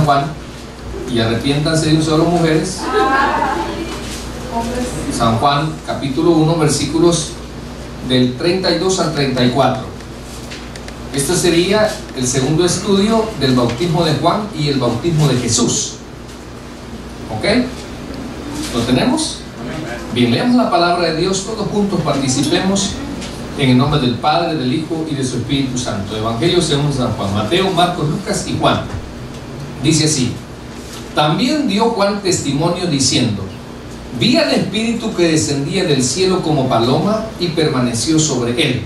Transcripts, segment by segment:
Juan y arrepiéntanse de un solo, mujeres. San Juan capítulo 1 versículos del 32 al 34. Este sería el segundo estudio del bautismo de Juan y el bautismo de Jesús. ¿Ok? ¿Lo tenemos? Bien, leamos la palabra de Dios todos juntos, participemos en el nombre del Padre, del Hijo y de su Espíritu Santo. Evangelio según San Juan, Mateo, Marcos, Lucas y Juan. Dice así: también dio Juan testimonio diciendo: vi al Espíritu que descendía del cielo como paloma y permaneció sobre él.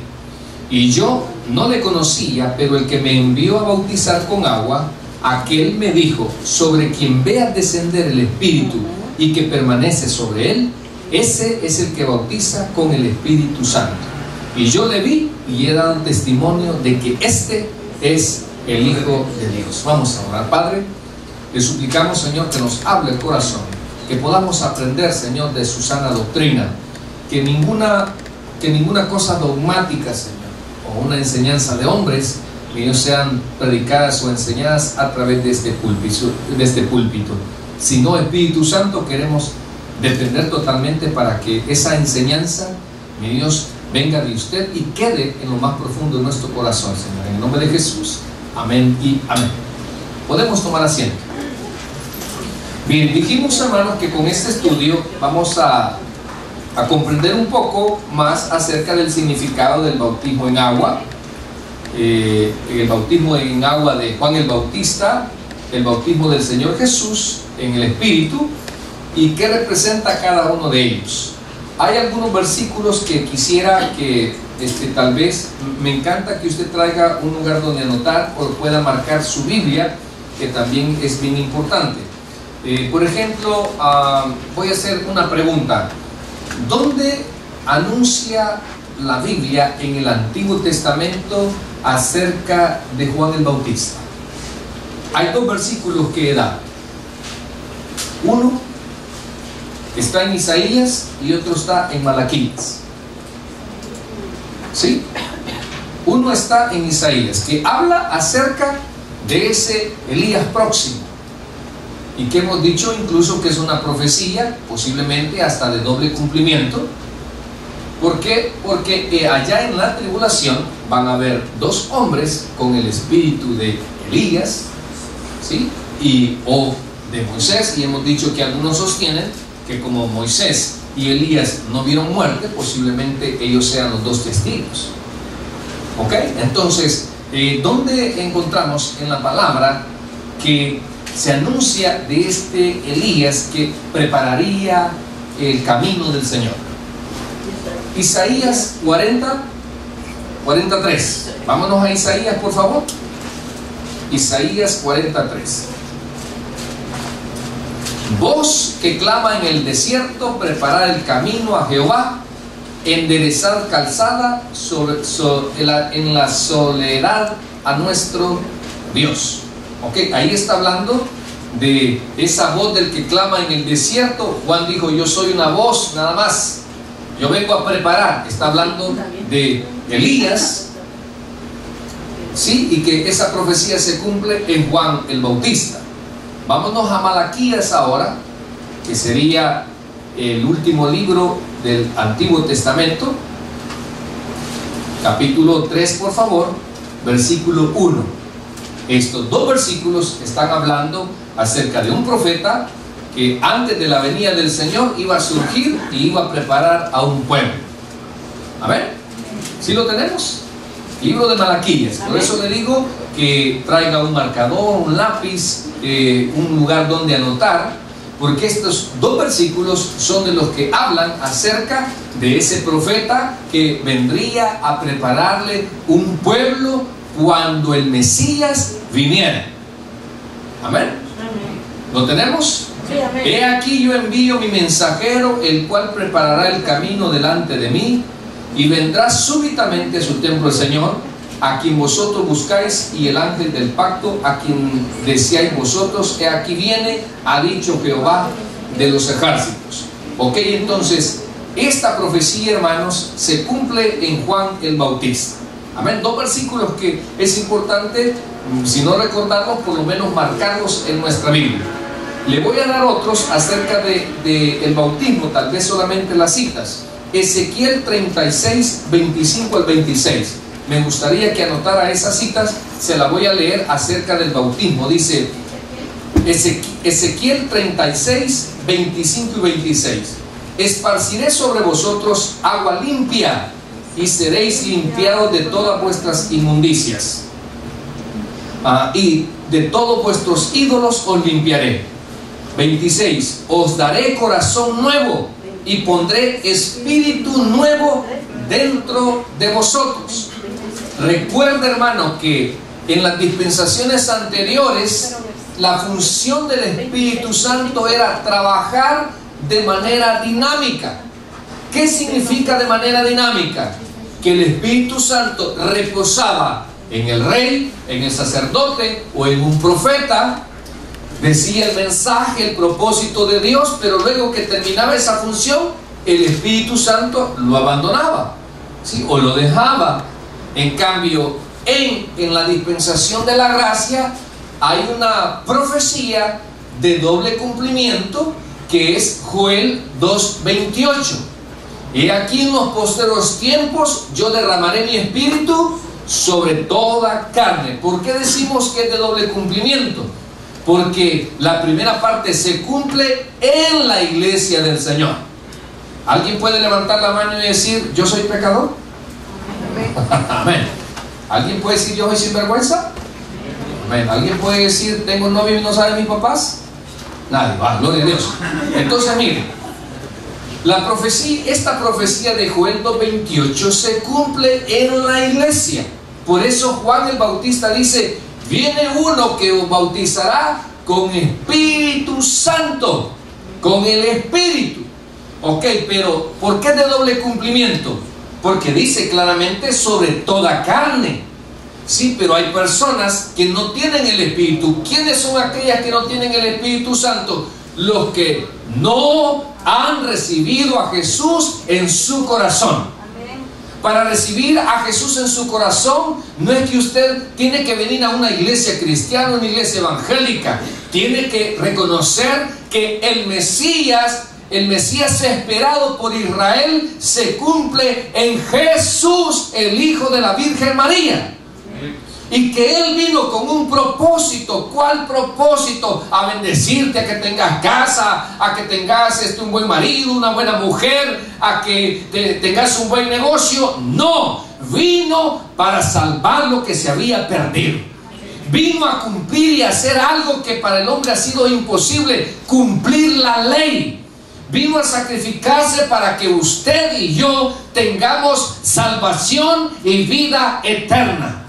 Y yo no le conocía, pero el que me envió a bautizar con agua, aquel me dijo: sobre quien veas descender el Espíritu y que permanece sobre él, ese es el que bautiza con el Espíritu Santo. Y yo le vi y he dado testimonio de que este es el Hijo de Dios. Vamos a orar. Padre, le suplicamos, Señor, que nos hable el corazón, que podamos aprender, Señor, de su sana doctrina, que ninguna cosa dogmática, Señor, o una enseñanza de hombres, que no sean predicadas o enseñadas a través de este púlpito, sino, Espíritu Santo, queremos depender totalmente para que esa enseñanza, mi Dios, venga de usted y quede en lo más profundo de nuestro corazón, Señor. En el nombre de Jesús, amén y amén. Podemos tomar asiento. Bien, dijimos, hermanos, que con este estudio vamos a comprender un poco más acerca del significado del bautismo en agua, el bautismo en agua de Juan el Bautista, el bautismo del Señor Jesús en el Espíritu, y qué representa cada uno de ellos. Hay algunos versículos que quisiera que tal vez, me encanta que usted traiga un lugar donde anotar o pueda marcar su Biblia, que también es bien importante. Por ejemplo, voy a hacer una pregunta: ¿dónde anuncia la Biblia en el Antiguo Testamento acerca de Juan el Bautista? Hay dos versículos que da. Uno está en Isaías y otro está en Malaquías. ¿Sí? Uno está en Isaías, que habla acerca de ese Elías próximo, y que hemos dicho incluso que es una profecía, posiblemente hasta de doble cumplimiento. ¿Por qué? Porque allá en la tribulación van a haber dos hombres con el espíritu de Elías, ¿sí? O de Moisés, y hemos dicho que algunos sostienen que como Moisés y Elías no vieron muerte, posiblemente ellos sean los dos testigos. ¿Ok? Entonces, ¿dónde encontramos en la palabra que se anuncia de este Elías que prepararía el camino del Señor? Isaías 43. Vámonos a Isaías, por favor. Isaías 43. Voz que clama en el desierto, preparar el camino a Jehová, enderezar calzada en la soledad a nuestro Dios. Ok, ahí está hablando de esa voz del que clama en el desierto. Juan dijo: yo soy una voz nada más, yo vengo a preparar. Está hablando de Elías, ¿sí? Y que esa profecía se cumple en Juan el Bautista. Vámonos a Malaquías ahora, que sería el último libro del Antiguo Testamento, capítulo 3, por favor, versículo 1. Estos dos versículos están hablando acerca de un profeta que antes de la venida del Señor iba a surgir y iba a preparar a un pueblo. ¿Amén? ¿Sí lo tenemos? Libro de Malaquías. Por eso le digo que traiga un marcador, un lápiz, un lugar donde anotar, porque estos dos versículos son de los que hablan acerca de ese profeta que vendría a prepararle un pueblo cuando el Mesías viniera. Amén. ¿Lo tenemos? Sí, amén. He aquí yo envío mi mensajero, el cual preparará el camino delante de mí, y vendrá súbitamente a su templo el Señor, a quien vosotros buscáis, y el ángel del pacto, a quien deseáis vosotros, he aquí viene, ha dicho Jehová de los ejércitos. Ok, entonces esta profecía, hermanos, se cumple en Juan el Bautista. Amén. Dos versículos que es importante, si no recordarlos, por lo menos marcarlos en nuestra Biblia. Le voy a dar otros acerca del bautismo, tal vez solamente las citas. Ezequiel 36, 25 al 26. Me gustaría que anotara esas citas, se las voy a leer acerca del bautismo. Dice Ezequiel 36, 25 y 26. Esparciré sobre vosotros agua limpia y seréis limpiados de todas vuestras inmundicias. Y de todos vuestros ídolos os limpiaré. 26. Os daré corazón nuevo y pondré espíritu nuevo dentro de vosotros. Recuerda, hermano, que en las dispensaciones anteriores la función del Espíritu Santo era trabajar de manera dinámica. ¿Qué significa de manera dinámica? Que el Espíritu Santo reposaba en el rey, en el sacerdote o en un profeta, decía el mensaje, el propósito de Dios, pero luego que terminaba esa función, el Espíritu Santo lo abandonaba, ¿sí? O lo dejaba. En cambio, en la dispensación de la gracia hay una profecía de doble cumplimiento, que es Joel 2:28. Y aquí en los posteriores tiempos yo derramaré mi espíritu sobre toda carne. ¿Por qué decimos que es de doble cumplimiento? Porque la primera parte se cumple en la iglesia del Señor. ¿Alguien puede levantar la mano y decir, yo soy pecador? Amén. ¿Alguien puede decir, yo soy sinvergüenza? Amén. ¿Alguien puede decir, tengo un novio y no sabe mis papás? Nadie. Va, gloria a Dios. Entonces, miren, esta profecía de Joel 2:28 se cumple en la iglesia. Por eso Juan el Bautista dice, viene uno que os bautizará con Espíritu Santo, con el Espíritu. Ok, pero ¿por qué de doble cumplimiento? Porque dice claramente sobre toda carne. Sí, pero hay personas que no tienen el Espíritu. ¿Quiénes son aquellas que no tienen el Espíritu Santo? Los que no han recibido a Jesús en su corazón. Para recibir a Jesús en su corazón, no es que usted tiene que venir a una iglesia cristiana, una iglesia evangélica. Tiene que reconocer que el Mesías esperado por Israel, se cumple en Jesús, el Hijo de la Virgen María. Y que Él vino con un propósito. ¿Cuál propósito? A bendecirte, a que tengas casa, a que tengas un buen marido, una buena mujer, a que tengas un buen negocio. No, vino para salvar lo que se había perdido. Vino a cumplir y hacer algo que para el hombre ha sido imposible, cumplir la ley. Vino a sacrificarse para que usted y yo tengamos salvación y vida eterna.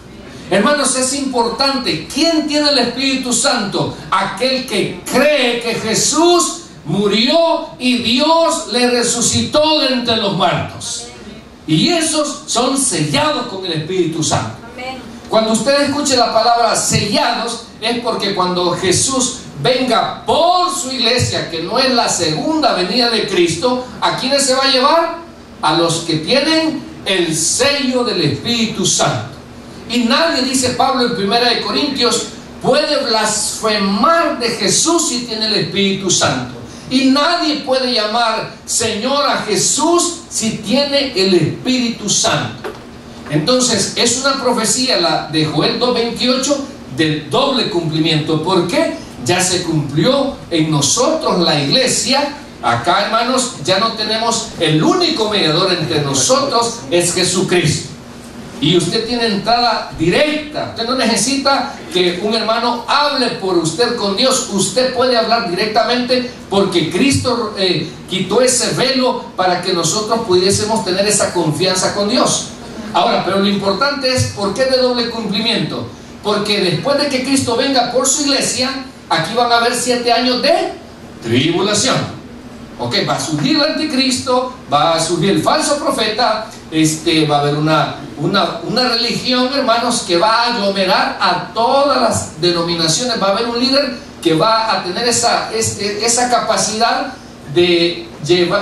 Hermanos, es importante. ¿Quién tiene el Espíritu Santo? Aquel que cree que Jesús murió y Dios le resucitó de entre los muertos. Y esos son sellados con el Espíritu Santo. Cuando usted escuche la palabra sellados, es porque cuando Jesús venga por su iglesia, que no es la segunda venida de Cristo, ¿a quiénes se va a llevar? A los que tienen el sello del Espíritu Santo. Y nadie, dice Pablo en 1 Corintios, puede blasfemar de Jesús si tiene el Espíritu Santo. Y nadie puede llamar Señor a Jesús si tiene el Espíritu Santo. Entonces, es una profecía, la de Joel 2:28, del doble cumplimiento. ¿Por qué? Ya se cumplió en nosotros, la iglesia. Acá, hermanos, ya no tenemos el único mediador entre nosotros, es Jesucristo. Y usted tiene entrada directa. Usted no necesita que un hermano hable por usted con Dios. Usted puede hablar directamente porque Cristo quitó ese velo para que nosotros pudiésemos tener esa confianza con Dios. Ahora, pero lo importante es, ¿por qué de doble cumplimiento? Porque después de que Cristo venga por su iglesia, aquí van a haber 7 años de tribulación. Ok, va a surgir el anticristo, va a surgir el falso profeta, va a haber una religión, hermanos, que va a aglomerar a todas las denominaciones. Va a haber un líder que va a tener esa capacidad de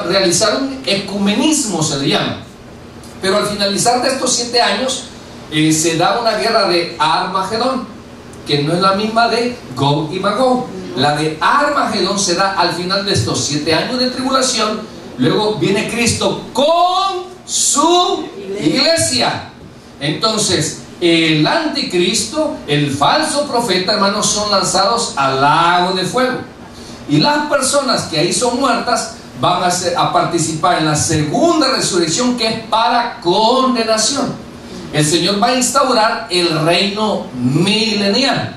realizar un ecumenismo, se le llama. Pero al finalizar de estos 7 años, se da una guerra de Armagedón, que no es la misma de Gog y Magog. La de Armagedón se da al final de estos 7 años de tribulación. Luego viene Cristo con su iglesia. Entonces, el anticristo, el falso profeta, hermanos, son lanzados al lago de fuego. Y las personas que ahí son muertas van a participar en la segunda resurrección, que es para condenación. El Señor va a instaurar el reino milenial.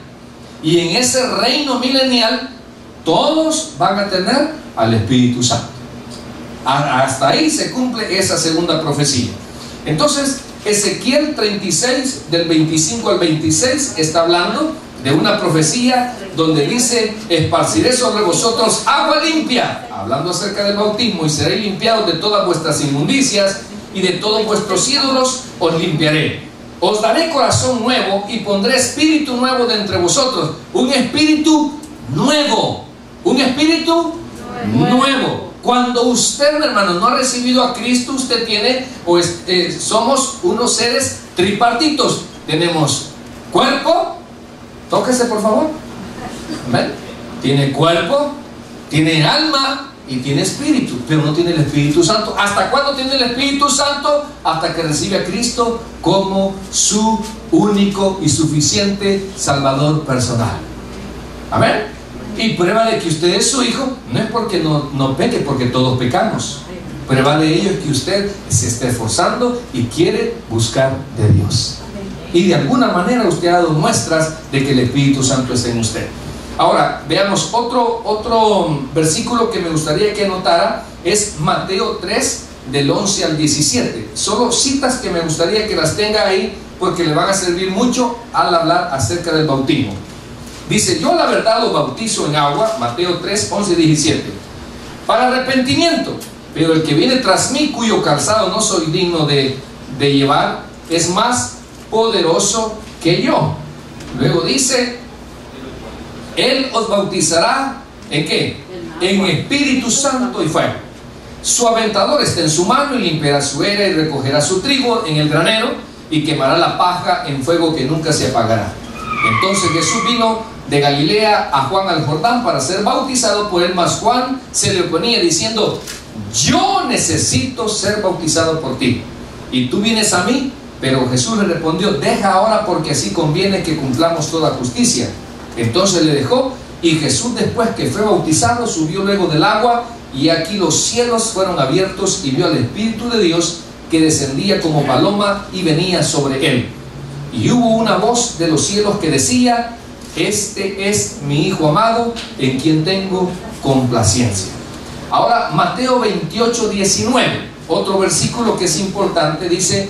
Y en ese reino milenial todos van a tener al Espíritu Santo. Hasta ahí se cumple esa segunda profecía. Entonces, Ezequiel 36, del 25 al 26, está hablando de una profecía donde dice: esparciré sobre vosotros agua limpia, hablando acerca del bautismo, y seréis limpiados de todas vuestras inmundicias, y de todos vuestros ídolos os limpiaré. Os daré corazón nuevo y pondré espíritu nuevo de entre vosotros. Un espíritu nuevo. Un espíritu nuevo. Cuando usted, hermano, no ha recibido a Cristo, usted tiene, somos unos seres tripartitos. Tenemos cuerpo, tóquese por favor. ¿Ven? Tiene cuerpo, tiene alma y tiene espíritu, pero no tiene el Espíritu Santo. ¿Hasta cuándo tiene el Espíritu Santo? Hasta que recibe a Cristo como su único y suficiente Salvador personal. Amén. Y prueba de que usted es su hijo no es porque no peque, porque todos pecamos. Prueba de ello es que usted se está esforzando y quiere buscar de Dios. Y de alguna manera usted ha dado muestras de que el Espíritu Santo está en usted. Ahora, veamos otro versículo que me gustaría que notara. Es Mateo 3, del 11 al 17. Solo citas que me gustaría que las tenga ahí, porque le van a servir mucho al hablar acerca del bautismo. Dice: yo la verdad os bautizo en agua, Mateo 3, 11 y 17, para arrepentimiento, pero el que viene tras mí, cuyo calzado no soy digno de llevar, es más poderoso que yo. Luego dice: él os bautizará ¿en qué? En Espíritu Santo y fuego. Su aventador está en su mano, y limpiará su era y recogerá su trigo en el granero, y quemará la paja en fuego que nunca se apagará. Entonces Jesús vino de Galilea a Juan al Jordán para ser bautizado por él, mas Juan se le oponía diciendo: yo necesito ser bautizado por ti, y tú vienes a mí. Pero Jesús le respondió: deja ahora, porque así conviene que cumplamos toda justicia. Entonces le dejó, y Jesús, después que fue bautizado, subió luego del agua, y aquí los cielos fueron abiertos, y vio al Espíritu de Dios que descendía como paloma y venía sobre él. Y hubo una voz de los cielos que decía: este es mi Hijo amado, en quien tengo complacencia. Ahora, Mateo 28, 19, otro versículo que es importante, dice: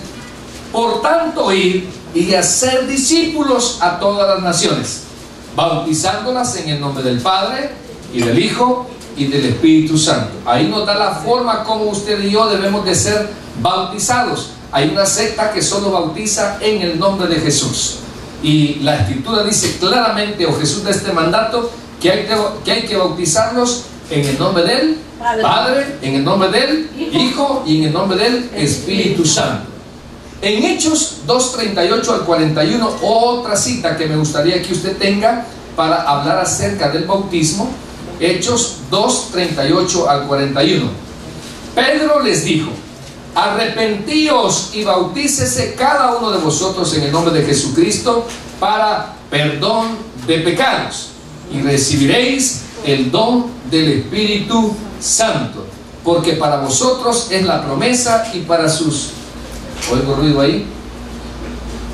por tanto, id y hacer discípulos a todas las naciones, bautizándolas en el nombre del Padre, y del Hijo, y del Espíritu Santo. Ahí nos da la forma como usted y yo debemos de ser bautizados. Hay una secta que solo bautiza en el nombre de Jesús, y la Escritura dice claramente, o Jesús da este mandato, que hay que bautizarlos en el nombre del Padre, en el nombre del Hijo y en el nombre del Espíritu Santo. En Hechos 2:38 al 41, otra cita que me gustaría que usted tenga para hablar acerca del bautismo. Hechos 2:38 al 41. Pedro les dijo: arrepentíos y bautícese cada uno de vosotros en el nombre de Jesucristo para perdón de pecados, y recibiréis el don del Espíritu Santo, porque para vosotros es la promesa, y para sus... ¿Oigo ruido ahí?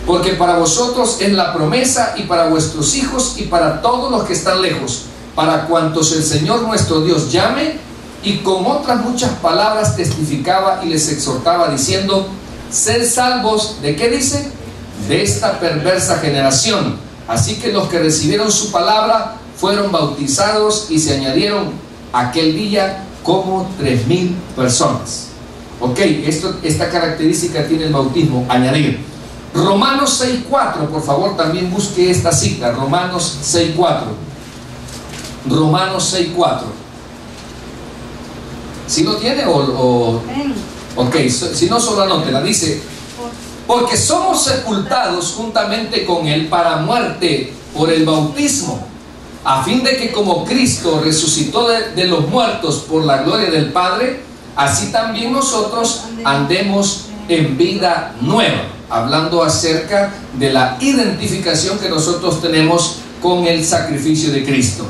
Porque para vosotros es la promesa, y para vuestros hijos, y para todos los que están lejos, para cuantos el Señor nuestro Dios llame. Y con otras muchas palabras testificaba y les exhortaba diciendo: sed salvos, ¿de qué dice? De esta perversa generación. Así que los que recibieron su palabra fueron bautizados, y se añadieron aquel día como 3,000 personas. Ok, esta característica tiene el bautismo: añadir. Romanos 6:4, por favor, también busque esta cita. Romanos 6:4. Romanos 6:4. ¿Sí lo tiene o? Ok, si no, solo anótela. Dice: Porque somos sepultados juntamente con Él para muerte por el bautismo, a fin de que como Cristo resucitó de los muertos por la gloria del Padre, así también nosotros andemos en vida nueva. Hablando acerca de la identificación que nosotros tenemos con el sacrificio de Cristo.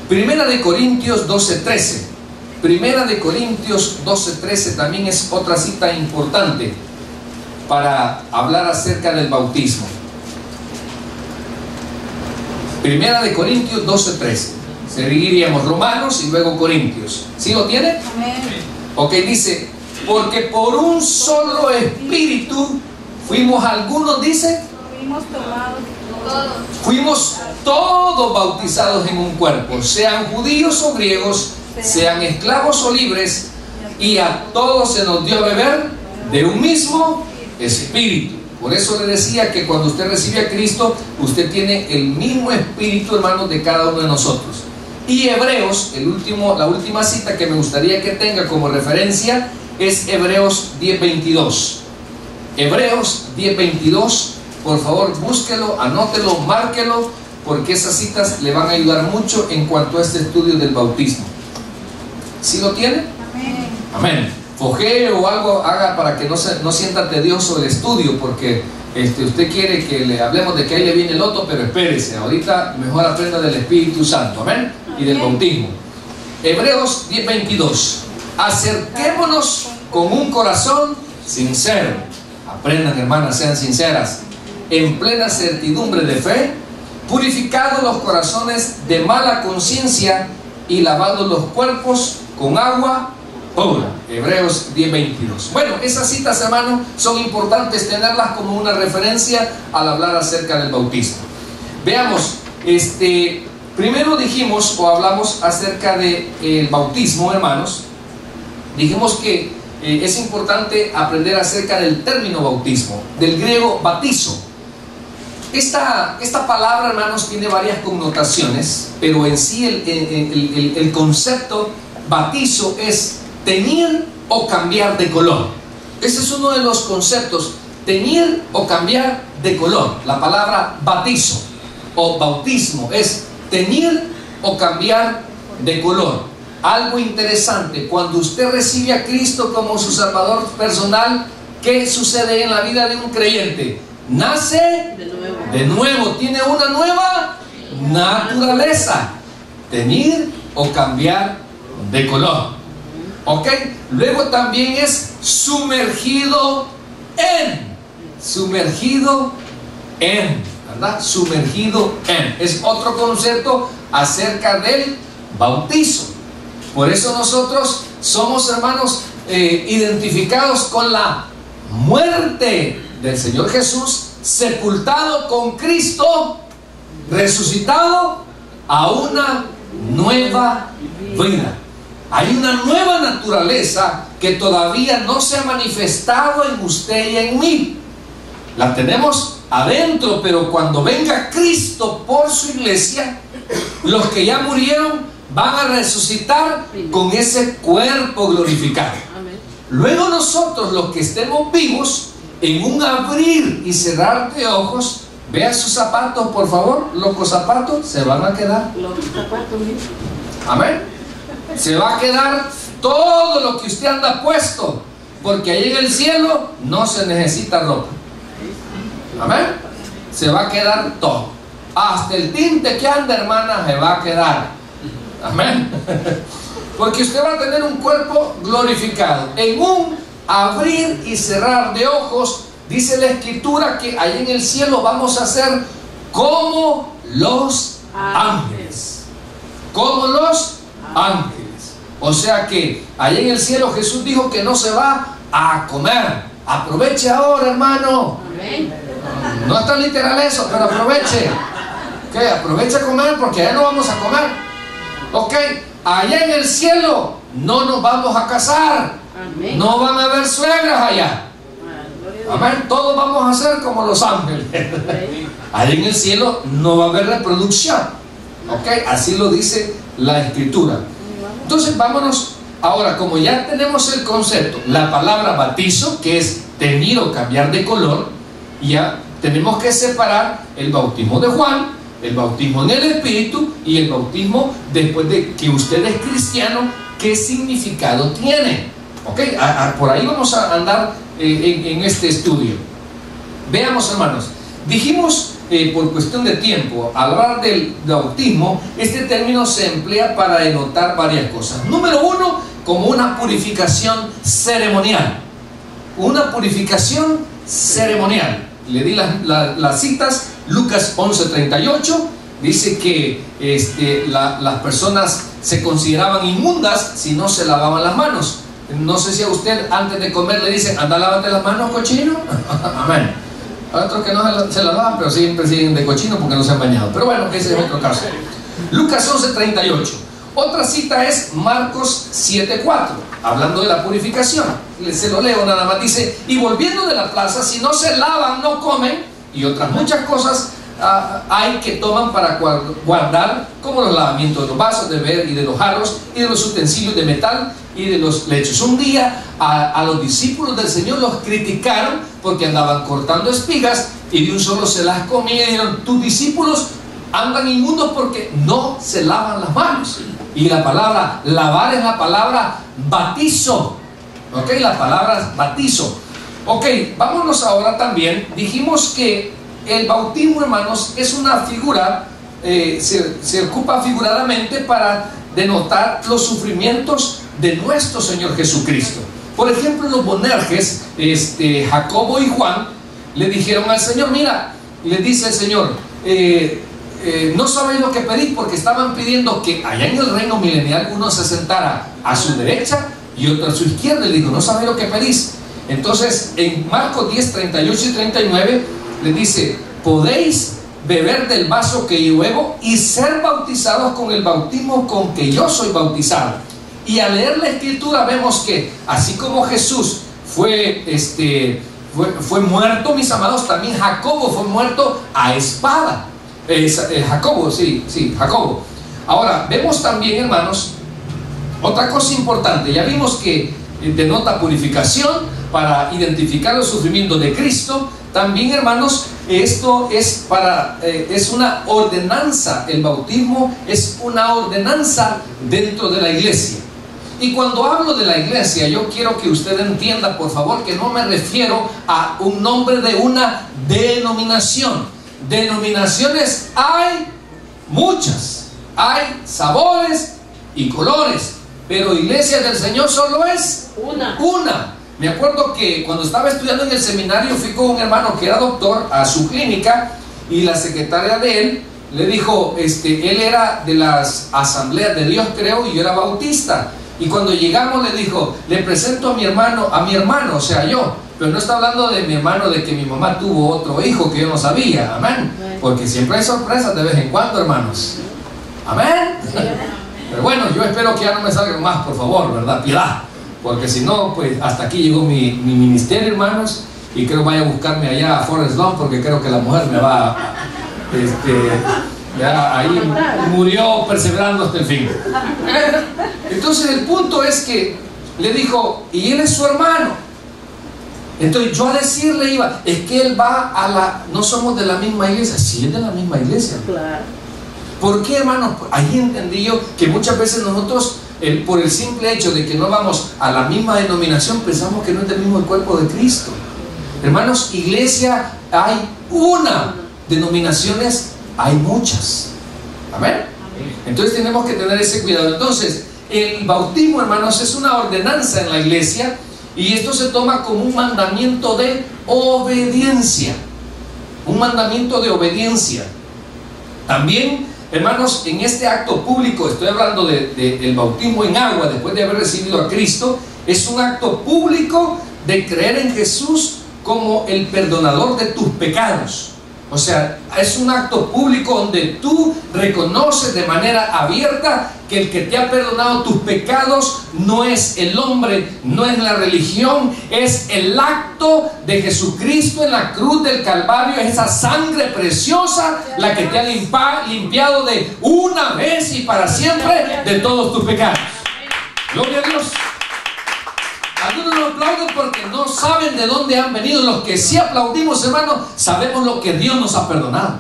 Primera de Corintios 12:13. Primera de Corintios 12:13 también es otra cita importante para hablar acerca del bautismo. Primera de Corintios 12:13. Seguiríamos Romanos y luego Corintios. ¿Sí lo tiene? Amén. Ok, dice, porque por un solo espíritu fuimos algunos, dice, fuimos todos bautizados en un cuerpo, sean judíos o griegos, sean esclavos o libres, y a todos se nos dio a beber de un mismo espíritu. Por eso le decía que cuando usted recibe a Cristo, usted tiene el mismo espíritu, hermanos, de cada uno de nosotros. Y Hebreos, la última cita que me gustaría que tenga como referencia es Hebreos 10:22. Hebreos 10:22, por favor búsquelo, anótelo, márquelo, porque esas citas le van a ayudar mucho en cuanto a este estudio del bautismo. ¿Sí lo tiene? Amén. Amén. Fojee o algo haga para que no sienta tedioso el estudio, porque usted quiere que le hablemos de que ahí le viene el otro, pero espérese, ahorita mejor aprenda del Espíritu Santo, amén, y del bautismo. Hebreos 10:22. Acerquémonos con un corazón sincero. Aprendan, hermanas, sean sinceras, en plena certidumbre de fe, purificados los corazones de mala conciencia y lavados los cuerpos con agua pura. Hebreos 10:22. Bueno, esas citas, hermanos, son importantes tenerlas como una referencia al hablar acerca del bautismo. Veamos, primero dijimos o hablamos acerca del bautismo, hermanos. Dijimos que es importante aprender acerca del término bautismo, del griego batizo. Esta palabra, hermanos, tiene varias connotaciones, pero en sí el concepto batizo es teñir o cambiar de color. Ese es uno de los conceptos, teñir o cambiar de color. La palabra batizo o bautismo es teñir o cambiar de color. Algo interesante, cuando usted recibe a Cristo como su Salvador personal, ¿qué sucede en la vida de un creyente? Nace de nuevo, tiene una nueva naturaleza, teñir o cambiar de color. ¿Ok? Luego también es sumergido en, ¿verdad? Sumergido en. Es otro concepto acerca del bautizo. Por eso nosotros somos, hermanos, identificados con la muerte del Señor Jesús, sepultado con Cristo, resucitado a una nueva vida. Hay una nueva naturaleza que todavía no se ha manifestado en usted y en mí. La tenemos adentro, pero cuando venga Cristo por su iglesia, los que ya murieron van a resucitar con ese cuerpo glorificado. Luego nosotros, los que estemos vivos, en un abrir y cerrar de ojos, vea sus zapatos, por favor, los zapatos se van a quedar. Amén. Se va a quedar todo lo que usted anda puesto, porque ahí en el cielo no se necesita ropa. Amén. Se va a quedar todo, hasta el tinte que anda, hermana, se va a quedar. Amén. Porque usted va a tener un cuerpo glorificado. En un abrir y cerrar de ojos, dice la Escritura que ahí en el cielo vamos a ser como los ángeles. Como los ángeles. O sea que ahí en el cielo Jesús dijo que no se va a comer. Aproveche ahora, hermano. No es tan literal eso, pero aproveche. ¿Qué? Aproveche a comer, porque allá no vamos a comer. Ok, allá en el cielo no nos vamos a casar. No van a haber suegras allá. Amén. Todos vamos a ser como los ángeles. Allá en el cielo no va a haber reproducción. Ok, así lo dice la Escritura. Entonces vámonos ahora, como ya tenemos el concepto, la palabra bautizo, que es teñir o cambiar de color. Y ya tenemos que separar el bautismo de Juan, el bautismo en el Espíritu y el bautismo después de que usted es cristiano. ¿Qué significado tiene? ¿Ok? Por ahí vamos a andar en este estudio. Veamos, hermanos. Dijimos, por cuestión de tiempo, al hablar del bautismo, este término se emplea para denotar varias cosas. Número uno, como una purificación ceremonial. Una purificación ceremonial. Le di las citas. Lucas 11:38 dice que las personas se consideraban inmundas si no se lavaban las manos. No sé si a usted antes de comer le dicen: anda, lávate las manos, cochino. Amén. Hay otros que no se las lavan, pero siempre siguen de cochino porque no se han bañado. Pero bueno, ese es otro caso. Lucas 11:38. Otra cita es Marcos 7:4, hablando de la purificación. Se lo leo nada más. Dice: y volviendo de la plaza, si no se lavan, no comen. Y otras muchas cosas hay que toman para guardar, como los lavamientos de los vasos de beber y de los jarros y de los utensilios de metal y de los lechos. Un día a los discípulos del Señor los criticaron porque andaban cortando espigas y de un solo se las comían, y dijeron: tus discípulos andan inmundos porque no se lavan las manos. Y la palabra lavar es la palabra batizo. Ok, la palabra es batizo. Ok, vámonos ahora también. Dijimos que el bautismo, hermanos, es una figura, se ocupa figuradamente para denotar los sufrimientos de nuestro Señor Jesucristo. Por ejemplo, los Bonerges, Jacobo y Juan, le dijeron al Señor: mira, le dice el Señor, no sabéis lo que pedís, porque estaban pidiendo que allá en el reino milenial uno se sentara a su derecha y otro a su izquierda. Y le dijo: no sabéis lo que pedís. Entonces en Marcos 10:38 y 39 le dice: podéis beber del vaso que yo bebo y ser bautizados con el bautismo con que yo soy bautizado. Y al leer la escritura vemos que así como Jesús fue muerto, mis amados, también Jacobo fue muerto a espada. Jacobo. Ahora vemos también, hermanos, otra cosa importante. Ya vimos que denota purificación para identificar los sufrimientos de Cristo. También, hermanos, esto es una ordenanza. El bautismo es una ordenanza dentro de la iglesia. Y cuando hablo de la iglesia, yo quiero que usted entienda, por favor, que no me refiero a un nombre de una denominación. Denominaciones hay muchas, hay sabores y colores, pero iglesia del Señor solo es una. Me acuerdo que cuando estaba estudiando en el seminario, fui con un hermano que era doctor a su clínica, y la secretaria de él le dijo, él era de las Asambleas de Dios, creo, y yo era bautista. Y cuando llegamos le dijo: le presento a mi hermano, o sea, yo. Pero no está hablando de mi hermano, de que mi mamá tuvo otro hijo que yo no sabía. Amén. Porque siempre hay sorpresas de vez en cuando, hermanos. Amén. Pero bueno, yo espero que ya no me salgan más, por favor, ¿verdad? Piedad. Porque si no, pues hasta aquí llegó mi ministerio, hermanos. Y creo que vaya a buscarme allá a Forest Lawn, porque creo que la mujer me va a... ya ahí murió perseverando hasta el fin. Entonces el punto es que le dijo: y él es su hermano. Entonces yo a decirle iba: es que él va no somos de la misma iglesia. Sí, es de la misma iglesia. Claro. ¿Por qué, hermano? Ahí entendí yo que muchas veces nosotros, por el simple hecho de que no vamos a la misma denominación, pensamos que no es del mismo cuerpo de Cristo. Hermanos, iglesia hay una, denominaciones hay muchas. Amén. Entonces tenemos que tener ese cuidado. Entonces el bautismo, hermanos, es una ordenanza en la iglesia, y esto se toma como un mandamiento de obediencia. Un mandamiento de obediencia. También, hermanos, en este acto público, estoy hablando del bautismo en agua después de haber recibido a Cristo, es un acto público de creer en Jesús como el perdonador de tus pecados. O sea, es un acto público donde tú reconoces de manera abierta que el que te ha perdonado tus pecados no es el hombre, no es la religión, es el acto de Jesucristo en la cruz del Calvario, es esa sangre preciosa la que te ha limpiado de una vez y para siempre de todos tus pecados. Gloria a Dios. Algunos no aplauden porque no saben de dónde han venido. Los que sí aplaudimos, hermano, sabemos lo que Dios nos ha perdonado.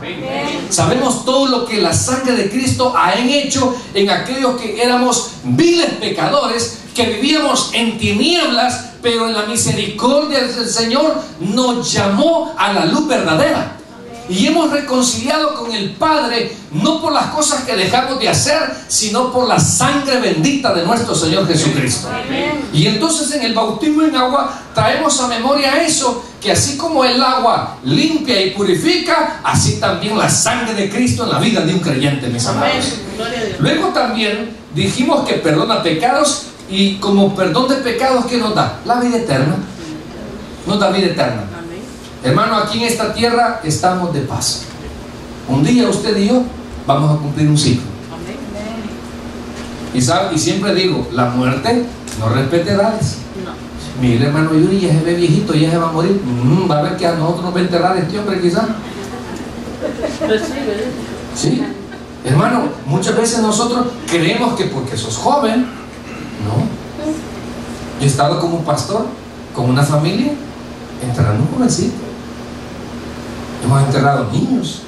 Sabemos todo lo que la sangre de Cristo ha hecho en aquellos que éramos viles pecadores, que vivíamos en tinieblas, pero en la misericordia del Señor nos llamó a la luz verdadera. Y hemos reconciliado con el Padre, no por las cosas que dejamos de hacer, sino por la sangre bendita de nuestro Señor Jesucristo. Y entonces en el bautismo en agua traemos a memoria eso, que así como el agua limpia y purifica, así también la sangre de Cristo en la vida de un creyente, mis amados. Luego también dijimos que perdona pecados, y como perdón de pecados, ¿qué nos da? La vida eterna. Nos da vida eterna. Hermano, aquí en esta tierra estamos de paso. Un día usted y yo vamos a cumplir un ciclo. Y siempre digo, la muerte no respeta edades. Mire, hermano Yuri, ya se ve viejito, ya se va a morir. Va a ver que a nosotros nos va a enterrar este hombre quizás. Sí. Hermano, muchas veces nosotros creemos que porque sos joven, no. Yo he estado como un pastor, con una familia, enterrando un jovencito. Hemos enterrado niños.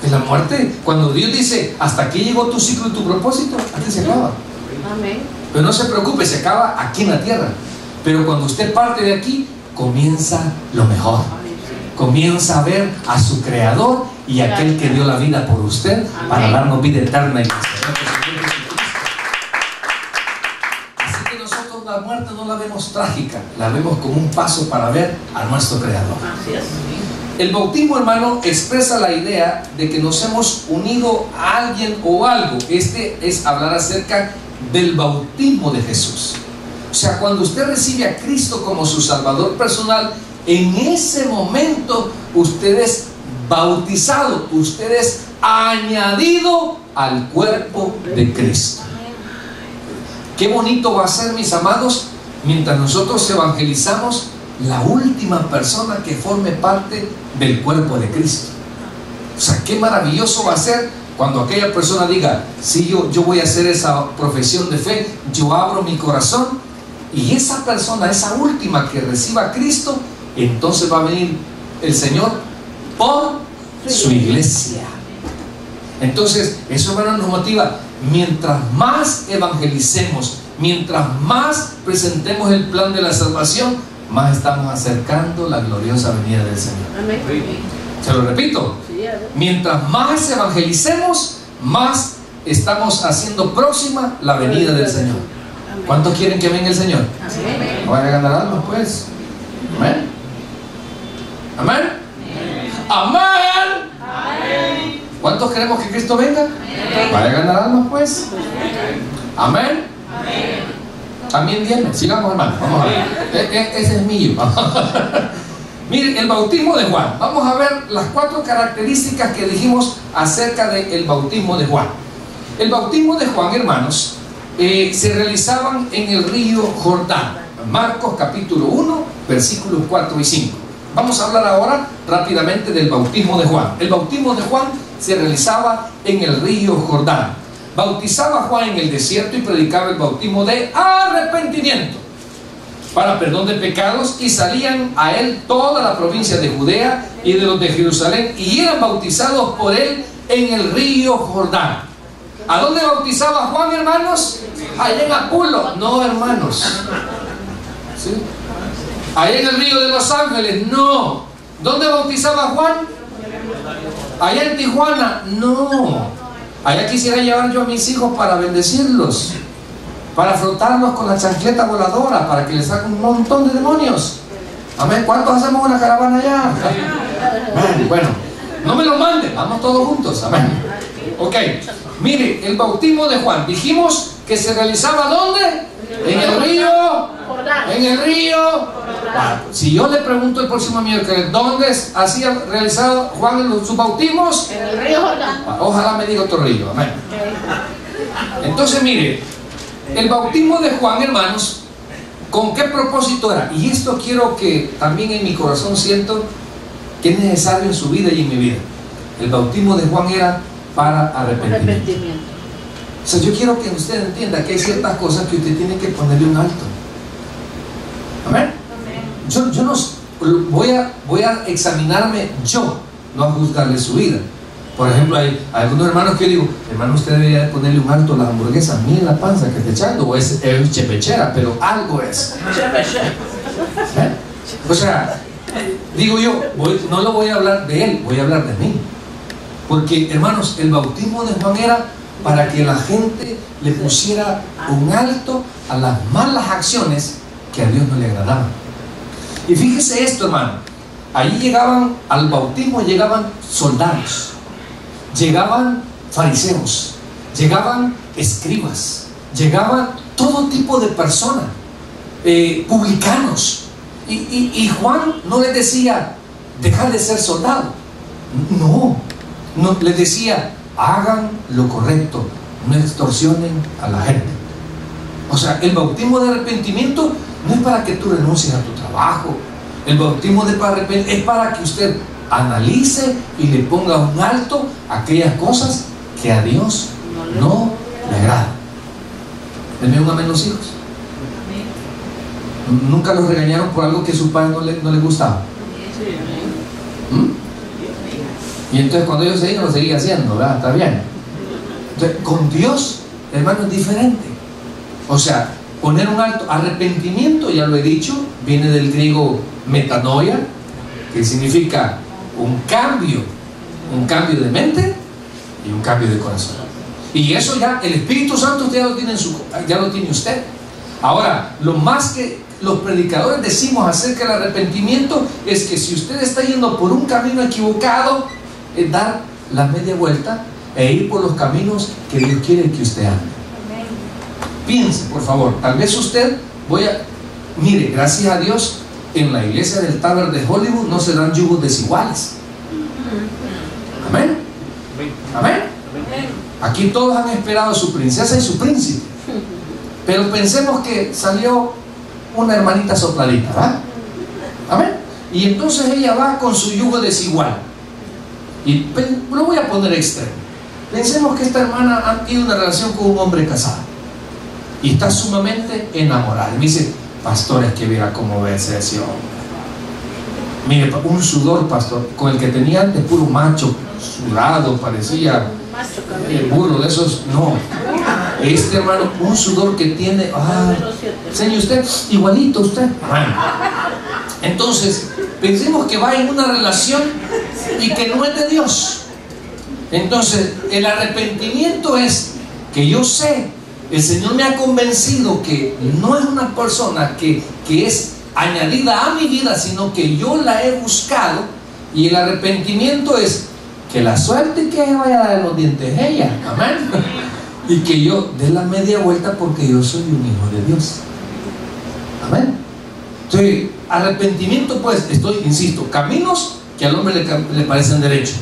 Que la muerte, cuando Dios dice, hasta aquí llegó tu ciclo y tu propósito, aquí se acaba. Pero no se preocupe, se acaba aquí en la tierra. Pero cuando usted parte de aquí, comienza lo mejor. Comienza a ver a su Creador y aquel que dio la vida por usted para darnos vida eterna. Así que nosotros la muerte no la vemos trágica, la vemos como un paso para ver a nuestro Creador. El bautismo, hermano, expresa la idea de que nos hemos unido a alguien o algo. Este es hablar acerca del bautismo de Jesús. O sea, cuando usted recibe a Cristo como su Salvador personal, en ese momento usted es bautizado, usted es añadido al cuerpo de Cristo. Qué bonito va a ser, mis amados, mientras nosotros evangelizamos, la última persona que forme parte del cuerpo de Cristo. O sea, qué maravilloso va a ser cuando aquella persona diga, sí, yo voy a hacer esa profesión de fe, yo abro mi corazón, y esa persona, esa última que reciba a Cristo, entonces va a venir el Señor por su iglesia. Entonces, eso, hermano, nos motiva. Mientras más evangelicemos, mientras más presentemos el plan de la salvación, más estamos acercando la gloriosa venida del Señor. Amén. Se lo repito, mientras más evangelicemos, más estamos haciendo próxima la venida del Señor. ¿Cuántos quieren que venga el Señor? No vayan a ganar almas, pues. Amén. Amén. Amén. ¿Cuántos queremos que Cristo venga? Vayan a ganar almas, pues. Amén. También viene. Sigamos, hermano. Vamos a ver. Ese es mío. Miren, el bautismo de Juan. Vamos a ver las 4 características que dijimos acerca del bautismo de Juan. El bautismo de Juan, hermanos, se realizaban en el río Jordán. Marcos capítulo 1, versículos 4 y 5. Vamos a hablar ahora rápidamente del bautismo de Juan. El bautismo de Juan se realizaba en el río Jordán. Bautizaba a Juan en el desierto y predicaba el bautismo de arrepentimiento para perdón de pecados, y salían a él toda la provincia de Judea y de los de Jerusalén, y eran bautizados por él en el río Jordán. ¿A dónde bautizaba Juan, hermanos? Allá en Apulo. No, hermanos. ¿Sí? Allá en el río de Los Ángeles. No. ¿Dónde bautizaba Juan? Allá en Tijuana. No. Allá quisiera llevar yo a mis hijos para bendecirlos, para frotarlos con la chancleta voladora, para que les saquen un montón de demonios. Amén. ¿Cuántos hacemos una caravana allá? Bueno, no me lo manden, vamos todos juntos. Amén. Ok. Mire, el bautismo de Juan, dijimos que se realizaba ¿dónde? En el río. En el río. Si yo le pregunto el próximo miércoles, ¿dónde hacía realizado Juan sus bautismos? En el río Jordán. Ojalá me diga otro río. Amén. Entonces, mire, el bautismo de Juan, hermanos, ¿con qué propósito era? Y esto quiero que también en mi corazón siento que es necesario en su vida y en mi vida. El bautismo de Juan era para arrepentimiento. O sea, yo quiero que usted entienda que hay ciertas cosas que usted tiene que ponerle un alto. Amén. Yo no voy a examinarme yo, no a juzgarle su vida. Por ejemplo, hay algunos hermanos que digo, hermano, usted debería ponerle un alto a las hamburguesas, mire la panza que está echando, o es chepechera, pero algo es. ¿Eh? O sea, digo yo, no lo voy a hablar de él, voy a hablar de mí. Porque, hermanos, el bautismo de Juan era para que la gente le pusiera un alto a las malas acciones que a Dios no le agradaban. Y fíjese esto, hermano, allí llegaban, al bautismo llegaban soldados, llegaban fariseos, llegaban escribas, llegaban todo tipo de personas, publicanos, y Juan no les decía dejar de ser soldado, no les decía hagan lo correcto, no extorsionen a la gente. O sea, el bautismo de arrepentimiento no es para que tú renuncies a tu trabajo. El bautismo de arrepentimiento es para que usted analice y le ponga un alto a aquellas cosas que a Dios no le agradan. ¿Denme un amén los hijos? ¿Nunca los regañaron por algo que a sus padres no les gustaba? Y entonces cuando ellos se iban lo seguía haciendo, ¿verdad? Está bien. Entonces, con Dios, hermano, es diferente. O sea, poner un alto, arrepentimiento, ya lo he dicho, viene del griego metanoia, que significa un cambio de mente y un cambio de corazón. Y eso ya, el Espíritu Santo ya lo tiene usted. Ahora, lo más que los predicadores decimos acerca del arrepentimiento es que si usted está yendo por un camino equivocado, es dar la media vuelta e ir por los caminos que Dios quiere que usted ande. Piense, por favor, tal vez usted mire, gracias a Dios, en la iglesia del Tower de Hollywood no se dan yugos desiguales. Amén. Amén. Aquí todos han esperado a su princesa y su príncipe, pero pensemos que salió una hermanita sopladita, ¿verdad? Amén. Y entonces ella va con su yugo desigual. Y lo voy a poner extremo. Pensemos que esta hermana ha tenido una relación con un hombre casado y está sumamente enamorada. Y me dice, pastor, es que viera cómo ves a ese hombre. Mire, un sudor, pastor, con el que tenía antes puro macho, sudado, parecía burro de esos. No, este hermano, un sudor que tiene, señor, usted, igualito usted. Entonces, pensemos que va en una relación y que no es de Dios. Entonces, el arrepentimiento es que yo sé, el Señor me ha convencido que no es una persona que es añadida a mi vida, sino que yo la he buscado. Y el arrepentimiento es que la suerte que vaya a dar en los dientes es ella. Amén. Y que yo dé la media vuelta porque yo soy un hijo de Dios. Amén. Entonces, arrepentimiento, pues, insisto, caminos que al hombre le parecen derechos.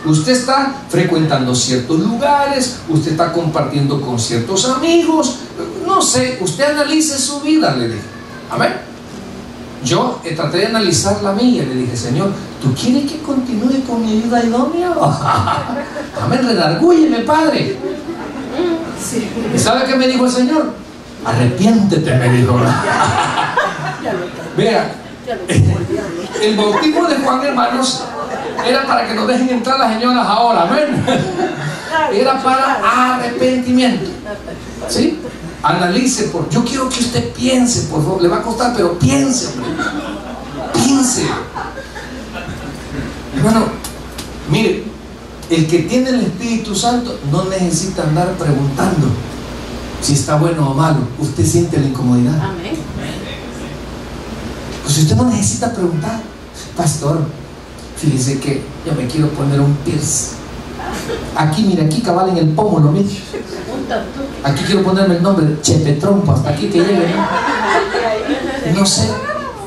Usted está frecuentando ciertos lugares, usted está compartiendo con ciertos amigos, no sé, usted analice su vida, le dije. Amén. Yo traté de analizar la mía, le dije, Señor, ¿tú quieres que continúe con mi vida idónea? Amén, redargúyeme, Padre. ¿Y sabe qué me dijo el Señor? Arrepiéntete, me dijo. Vea, el bautismo de Juan, hermanos, era para que nos dejen entrar las señoras ahora, amén. Era para arrepentimiento. ¿Sí? Analice, yo quiero que usted piense, por favor, le va a costar, pero piense, piense. Hermano, mire, el que tiene el Espíritu Santo no necesita andar preguntando si está bueno o malo. Usted siente la incomodidad. Amén. Pues usted no necesita preguntar, pastor, fíjese que yo me quiero poner un piercing. Aquí, mira, aquí cabal en el pómulo, mire. Aquí quiero ponerme el nombre de Chepetrompo, hasta aquí que llegue. No sé.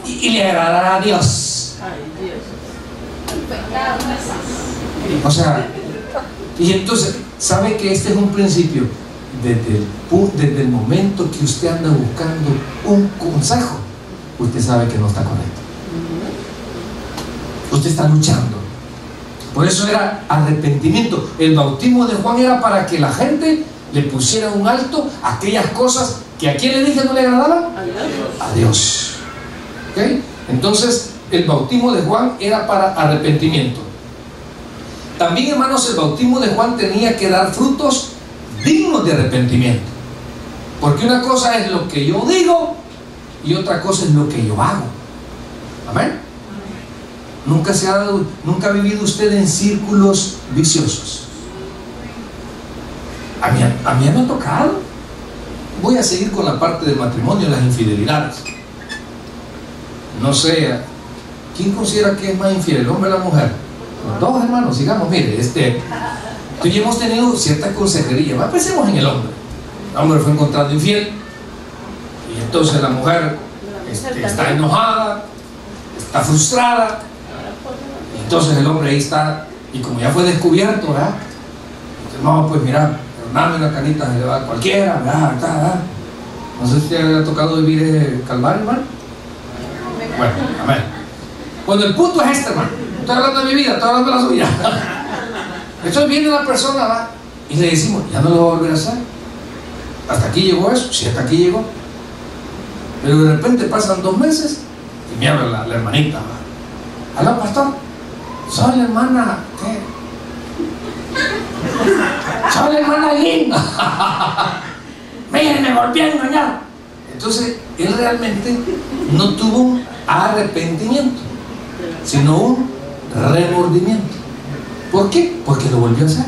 Y le agradará a Dios. O sea, y entonces, ¿sabe que este es un principio? Desde el momento que usted anda buscando un consejo, usted sabe que no está correcto. Usted está luchando. Por eso era arrepentimiento. El bautismo de Juan era para que la gente le pusiera un alto a aquellas cosas que a quién le dije no le agradaban. A Dios. ¿Okay? Entonces, el bautismo de Juan era para arrepentimiento. También, hermanos, el bautismo de Juan tenía que dar frutos dignos de arrepentimiento. Porque una cosa es lo que yo digo y otra cosa es lo que yo hago. Amén. Nunca ha vivido usted en círculos viciosos. A mí me ha tocado. Voy a seguir con la parte del matrimonio y las infidelidades. No sé, ¿quién considera que es más infiel, el hombre o la mujer? Los dos, hermanos, sigamos. Mire, tú y hemos tenido cierta consejería. Empecemos en el hombre. El hombre fue encontrado infiel y entonces la mujer está enojada, está frustrada. Entonces el hombre ahí está, y como ya fue descubierto, ¿verdad? Entonces, no, pues mira, dame una canita, se le va a cualquiera, ¿verdad? No sé si te ha tocado vivir el calvario, hermano. Bueno, amén. Bueno, el punto es este, hermano. Estoy hablando de mi vida, estoy hablando de la suya. Entonces viene una persona, ¿verdad? Y le decimos, ya no lo va a volver a hacer. Hasta aquí llegó eso, sí, hasta aquí llegó. Pero de repente pasan 2 meses y me habla la hermanita, ¿verdad? Aló, pastor, soy la hermana, ¿qué? Soy la hermana linda. Miren, me volví a engañar. Entonces, él realmente no tuvo un arrepentimiento, sino un remordimiento. ¿Por qué? Porque lo volvió a hacer.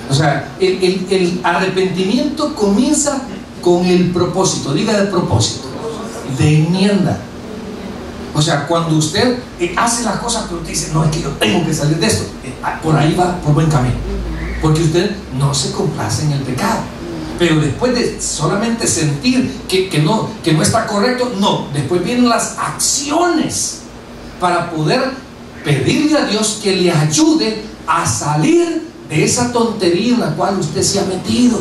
O sea, el arrepentimiento comienza con el propósito, diga de propósito, de enmienda. O sea, cuando usted hace las cosas, pero usted dice, no, es que yo tengo que salir de esto, por ahí va, por buen camino. Porque usted no se complace en el pecado. Pero después de solamente sentir que no está correcto, no, después vienen las acciones para poder pedirle a Dios que le ayude a salir de esa tontería en la cual usted se ha metido.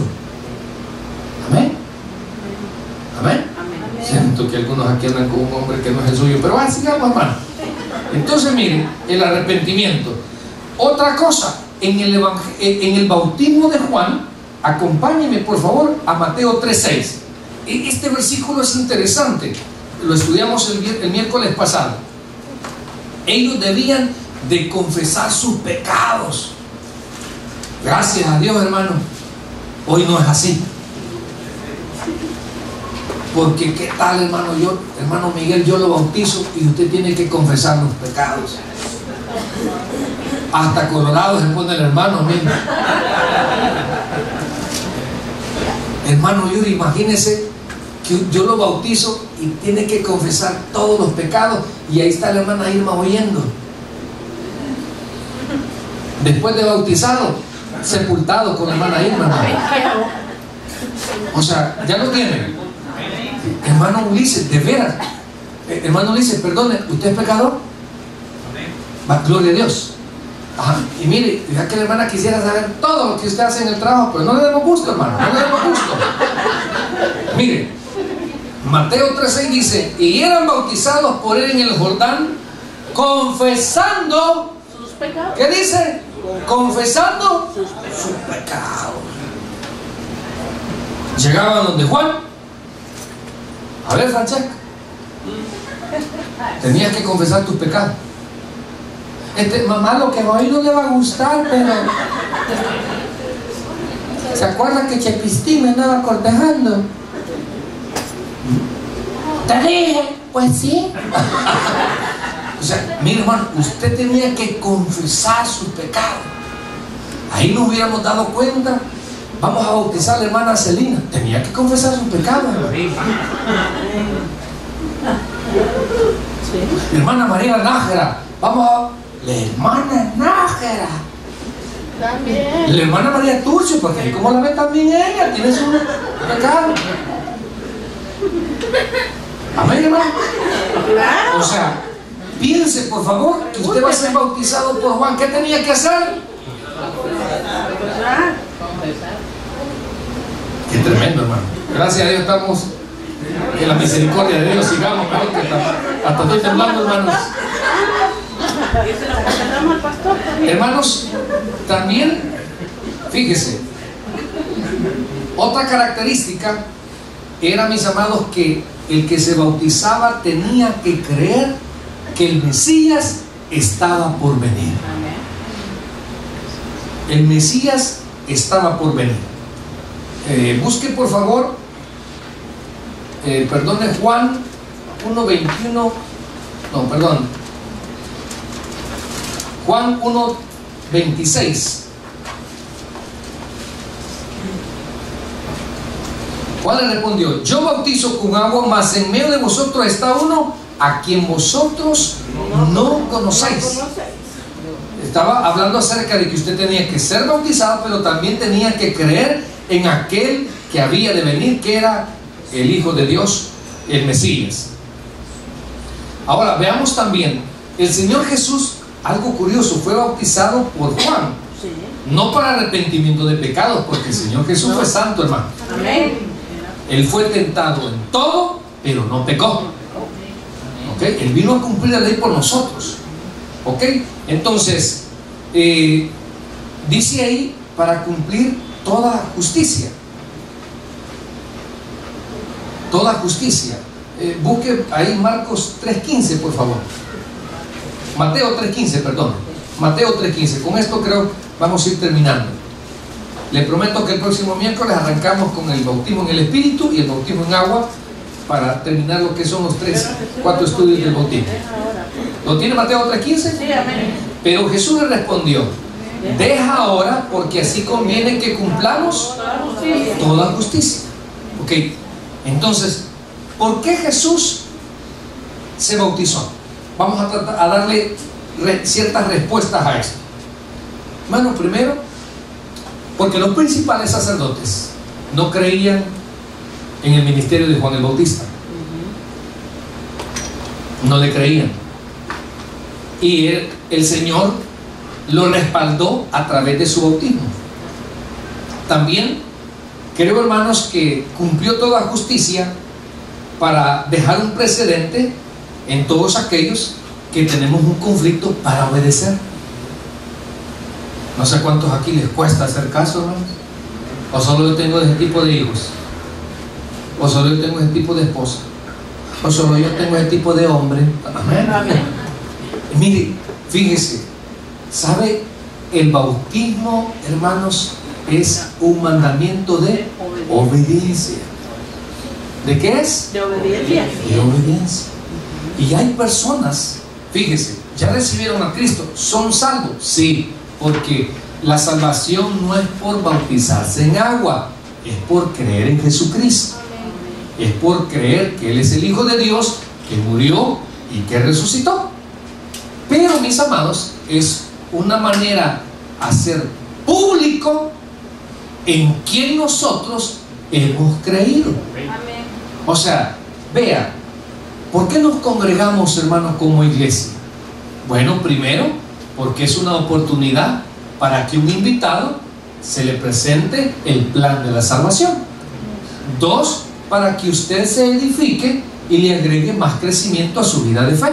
Amén. Amén. Siento que algunos aquí andan con un hombre que no es el suyo, pero sigamos, hermano. Entonces, miren, el arrepentimiento. Otra cosa, en el bautismo de Juan, acompáñenme por favor a Mateo 3:6. Este versículo es interesante, lo estudiamos el miércoles pasado. Ellos debían de confesar sus pecados. Gracias a Dios, hermano, hoy no es así. Porque qué tal, hermano, hermano Miguel, yo lo bautizo y usted tiene que confesar los pecados. Hasta colorado se pone el hermano mismo. Hermano Yuri, imagínese que yo lo bautizo y tiene que confesar todos los pecados, y ahí está la hermana Irma oyendo. Después de bautizado, sepultado con la hermana Irma, hermano. O sea, ya lo tienen. Hermano Ulises, de veras, hermano Ulises, perdone, ¿usted es pecador? Gloria a Dios. Ajá. Y mire, ya que la hermana quisiera saber todo lo que usted hace en el trabajo, pero no le demos gusto, hermano, no le demos gusto. Mire, Mateo 3:6 dice, y eran bautizados por él en el Jordán, confesando sus pecados. ¿Qué dice? Confesando sus pecados. Llegaban donde Juan. A ver, Francesca, tenías que confesar tus pecados. Mamá, lo que hoy no le va a gustar, pero ¿se acuerdan que Chepistín me andaba cortejando? Te dije, pues sí. O sea, mi hermano, usted tenía que confesar sus pecados. Ahí nos hubiéramos dado cuenta. Vamos a bautizar a la hermana Celina. Tenía que confesar sus pecados. La hermana María Nájera. Vamos a... La hermana Nájera. También. La hermana María Turcio, porque como la ve también ella, tiene su pecado. Amén, hermano. O sea, piense por favor que usted va a ser bautizado por Juan. ¿Qué tenía que hacer? Qué tremendo, hermano. Gracias a Dios estamos en la misericordia de Dios. Sigamos, hasta estoy temblando, hermanos. Hermanos, también, fíjese, otra característica era, mis amados, que el que se bautizaba tenía que creer que el Mesías estaba por venir. El Mesías estaba por venir. Busque por favor, perdone, Juan 1:21, no, perdón, Juan 1:26. Juan le respondió: yo bautizo con agua, mas en medio de vosotros está uno a quien vosotros no conocéis. Estaba hablando acerca de que usted tenía que ser bautizado, pero también tenía que creer en aquel que había de venir, que era el Hijo de Dios, el Mesías. Ahora veamos también, el Señor Jesús, algo curioso, fue bautizado por Juan, no para arrepentimiento de pecados, porque el Señor Jesús fue santo, hermano. Amén. Él fue tentado en todo, pero no pecó. ¿Okay? Él vino a cumplir la ley por nosotros. ¿Ok? Entonces, dice ahí, para cumplir toda justicia. Toda justicia. Busque ahí Marcos 3:15, por favor. Mateo 3:15, perdón. Mateo 3:15. Con esto creo vamos a ir terminando. Le prometo que el próximo miércoles arrancamos con el bautismo en el Espíritu y el bautismo en agua, para terminar lo que son los 4 estudios del bautismo. ¿Lo tiene Mateo 3:15? Sí, amén. Pero Jesús le respondió: deja ahora, porque así conviene que cumplamos toda justicia. Ok, entonces, ¿por qué Jesús se bautizó? Vamos a darle ciertas respuestas a esto. Hermano, primero, porque los principales sacerdotes no creían en el ministerio de Juan el Bautista. No le creían. Y el Señor lo respaldó a través de su bautismo. También creo, hermanos, que cumplió toda justicia para dejar un precedente en todos aquellos que tenemos un conflicto para obedecer. No sé cuántos aquí les cuesta hacer caso, hermanos. O solo yo tengo ese tipo de hijos, o solo yo tengo ese tipo de esposa, o solo yo tengo ese tipo de hombre. Amén. Amén. Mire, fíjese, ¿sabe? El bautismo, hermanos, es un mandamiento de obediencia. ¿De qué es? De obediencia. De obediencia. Y hay personas, fíjese, ya recibieron a Cristo, ¿son salvos? Sí, porque la salvación no es por bautizarse en agua, es por creer en Jesucristo. Es por creer que Él es el Hijo de Dios, que murió y que resucitó. Pero, mis amados, es una manera hacer público en quien nosotros hemos creído. Amén. O sea, vea, ¿por qué nos congregamos, hermanos, como iglesia? Bueno, primero, porque es una oportunidad para que un invitado se le presente el plan de la salvación. 2, para que usted se edifique y le agregue más crecimiento a su vida de fe.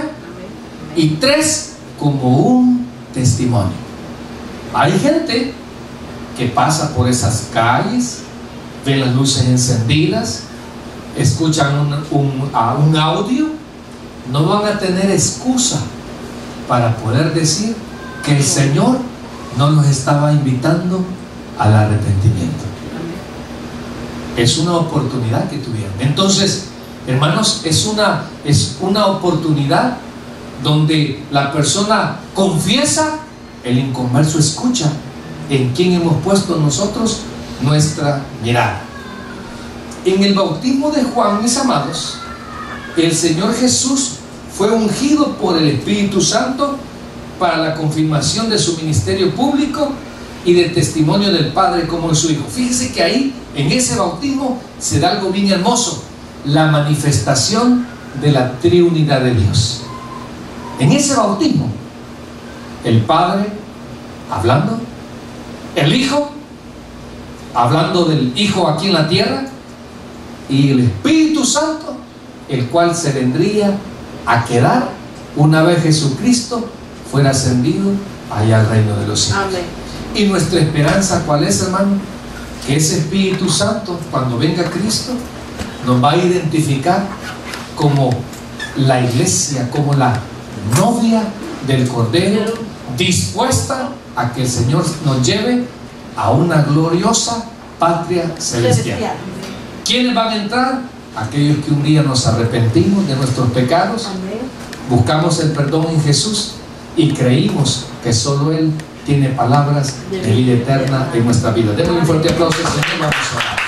Y 3, como un testimonio. Hay gente que pasa por esas calles, ve las luces encendidas, escuchan un audio, no van a tener excusa para poder decir que el Señor no los estaba invitando al arrepentimiento. Es una oportunidad que tuvieron. Entonces, hermanos, es una oportunidad donde la persona confiesa, el inconverso escucha en quién hemos puesto nosotros nuestra mirada. En el bautismo de Juan, mis amados, el Señor Jesús fue ungido por el Espíritu Santo para la confirmación de su ministerio público y de testimonio del Padre como en su Hijo. Fíjense que ahí, en ese bautismo, se da algo bien hermoso: la manifestación de la triunidad de Dios. En ese bautismo, el Padre hablando, el Hijo hablando del Hijo aquí en la tierra, y el Espíritu Santo, el cual se vendría a quedar una vez Jesucristo fuera ascendido allá al reino de los cielos. Amén. Y nuestra esperanza, ¿cuál es, hermano? Que ese Espíritu Santo, cuando venga Cristo, nos va a identificar como la iglesia, como la novia del Cordero, dispuesta a que el Señor nos lleve a una gloriosa patria celestial. ¿Quiénes van a entrar? Aquellos que un día nos arrepentimos de nuestros pecados, buscamos el perdón en Jesús y creímos que solo Él tiene palabras de vida eterna en nuestra vida. Denle un fuerte aplauso al Señor. Vamos a orar.